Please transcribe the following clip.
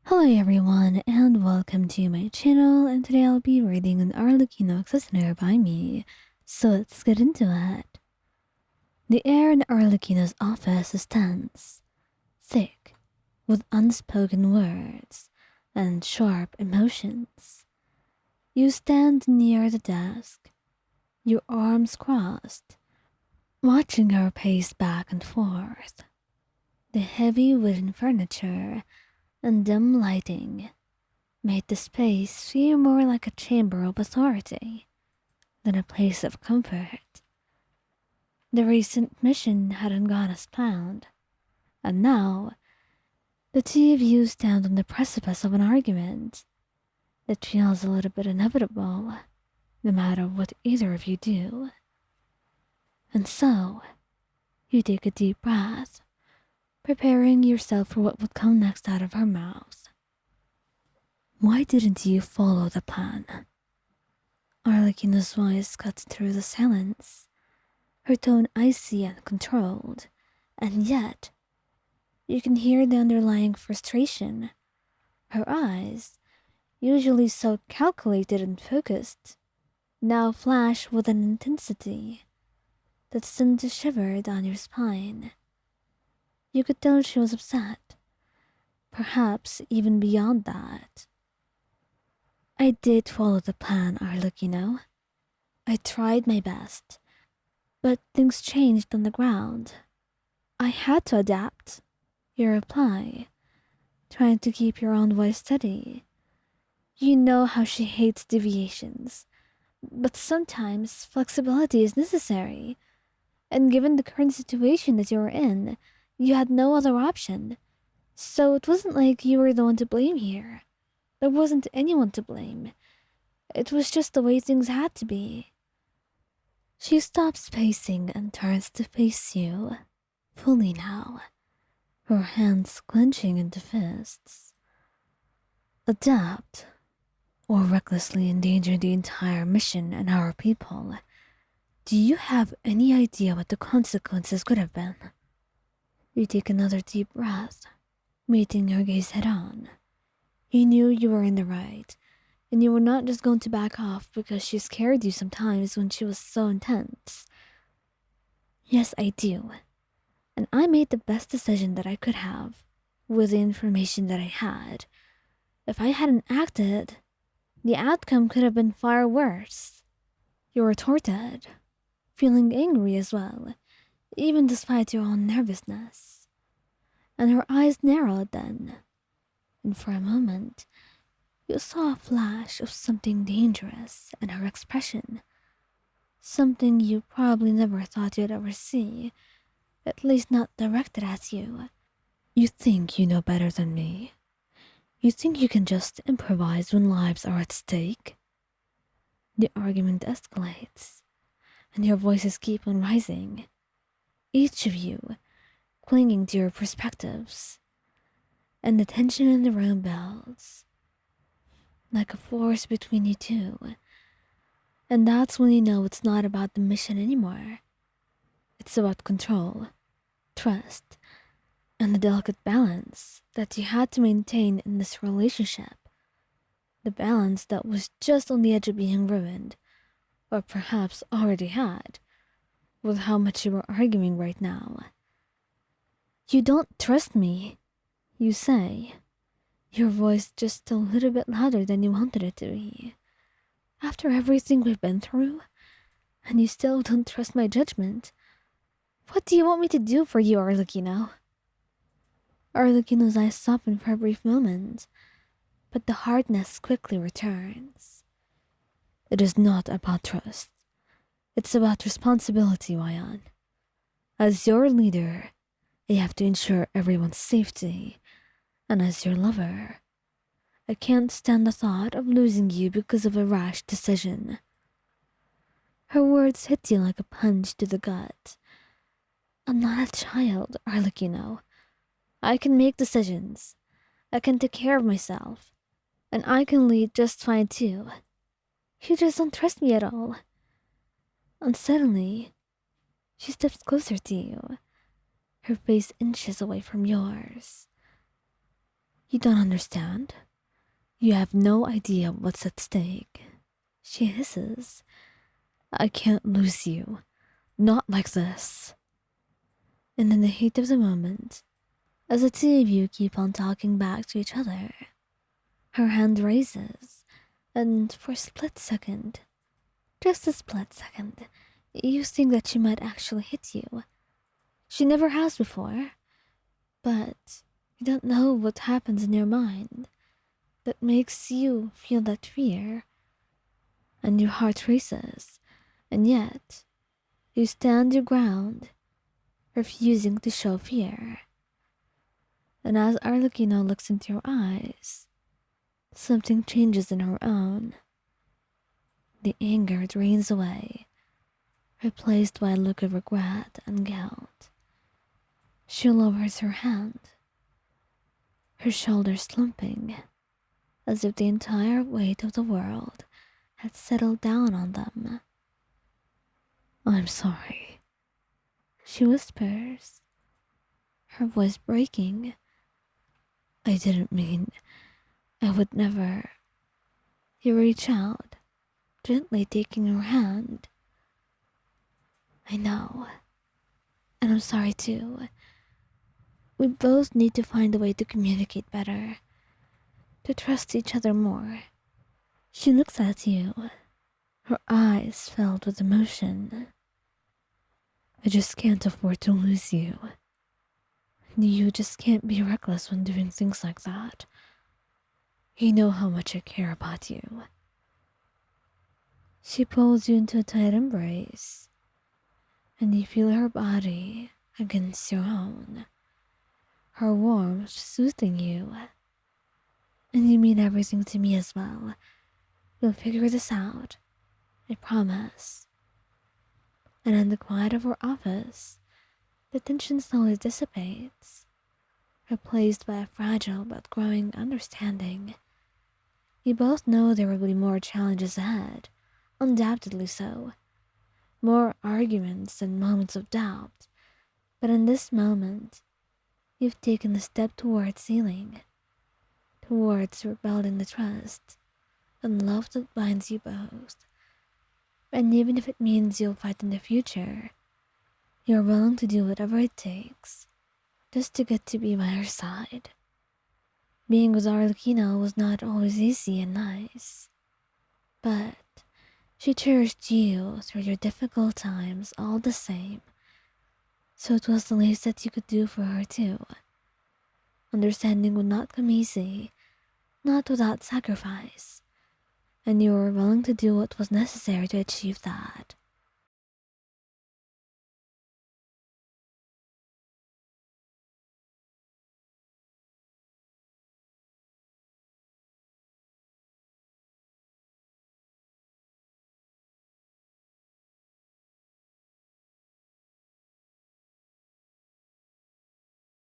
Hello everyone and welcome to my channel, and today I'll be reading an Arlecchino listener by me, so let's get into it. The air in Arlecchino's office is tense, thick, with unspoken words and sharp emotions. You stand near the desk, your arms crossed, watching her pace back and forth. The heavy wooden furniture and dim lighting made the space feel more like a chamber of authority than a place of comfort. The recent mission hadn't gone as planned, and now the two of you stand on the precipice of an argument that feels a little bit inevitable, no matter what either of you do. And so, you take a deep breath, preparing yourself for what would come next out of her mouth. Why didn't you follow the plan? Arlecchino's voice cuts through the silence, her tone icy and controlled, and yet you can hear the underlying frustration. Her eyes, usually so calculated and focused, now flash with an intensity that sent a shiver down your spine. You could tell she was upset, perhaps even beyond that. I did follow the plan, Arlecchino. I tried my best, but things changed on the ground. I had to adapt. Your reply, trying to keep your own voice steady. You know how she hates deviations, but sometimes flexibility is necessary. And given the current situation that you were in, you had no other option. So it wasn't like you were the one to blame here. There wasn't anyone to blame. It was just the way things had to be. She stops pacing and turns to face you, fully now, her hands clenching into fists. Adapt, or recklessly endanger the entire mission and our people. Do you have any idea what the consequences could have been? You take another deep breath, meeting her gaze head on. You knew you were in the right, and you were not just going to back off because she scared you sometimes when she was so intense. Yes, I do. And I made the best decision that I could have, with the information that I had. If I hadn't acted, the outcome could have been far worse. You retorted, feeling angry as well, even despite your own nervousness. And her eyes narrowed then, and for a moment, you saw a flash of something dangerous in her expression. Something you probably never thought you'd ever see, at least not directed at you. You think you know better than me? You think you can just improvise when lives are at stake? The argument escalates, and your voices keep on rising, each of you clinging to your perspectives, and the tension in the room builds like a force between you two. And that's when you know it's not about the mission anymore. It's about control, trust, and the delicate balance that you had to maintain in this relationship. The balance that was just on the edge of being ruined, or perhaps already had, with how much you were arguing right now. You don't trust me, you say, your voice just a little bit louder than you wanted it to be. After everything we've been through, and you still don't trust my judgment. What do you want me to do for you, Arlecchino? Arlecchino's eyes soften for a brief moment, but the hardness quickly returns. It is not about trust. It's about responsibility, Wyan. As your leader, you have to ensure everyone's safety, and as your lover, I can't stand the thought of losing you because of a rash decision. Her words hit you like a punch to the gut. I'm not a child, Arlecchino. I can make decisions. I can take care of myself. And I can lead just fine too. You just don't trust me at all. And suddenly, she steps closer to you, her face inches away from yours. You don't understand. You have no idea what's at stake. She hisses. I can't lose you. Not like this. And in the heat of the moment, as the two of you keep on talking back to each other, her hand raises, and for a split second, just a split second, you think that she might actually hit you. She never has before, but you don't know what happens in your mind that makes you feel that fear, and your heart races, and yet you stand your ground, refusing to show fear. And as Arlecchino looks into your eyes, something changes in her own. The anger drains away, replaced by a look of regret and guilt. She lowers her hand, her shoulders slumping, as if the entire weight of the world had settled down on them. I'm sorry, she whispers, her voice breaking. I didn't mean, I would never. You reach out, gently taking her hand. I know, and I'm sorry too. We both need to find a way to communicate better, to trust each other more. She looks at you, her eyes filled with emotion. I just can't afford to lose you. You just can't be reckless when doing things like that. You know how much I care about you. She pulls you into a tight embrace, and you feel her body against your own, her warmth soothing you. And you mean everything to me as well. We'll figure this out, I promise. And in the quiet of her office, the tension slowly dissipates, replaced by a fragile but growing understanding. You both know there will be more challenges ahead, undoubtedly so. More arguments and moments of doubt. But in this moment, you've taken a step towards healing, towards rebuilding the trust and love that binds you both. And even if it means you'll fight in the future, you're willing to do whatever it takes just to get to be by her side. Being with Arlecchino was not always easy and nice, but she cherished you through your difficult times all the same, so it was the least that you could do for her too. Understanding would not come easy, not without sacrifice, and you were willing to do what was necessary to achieve that.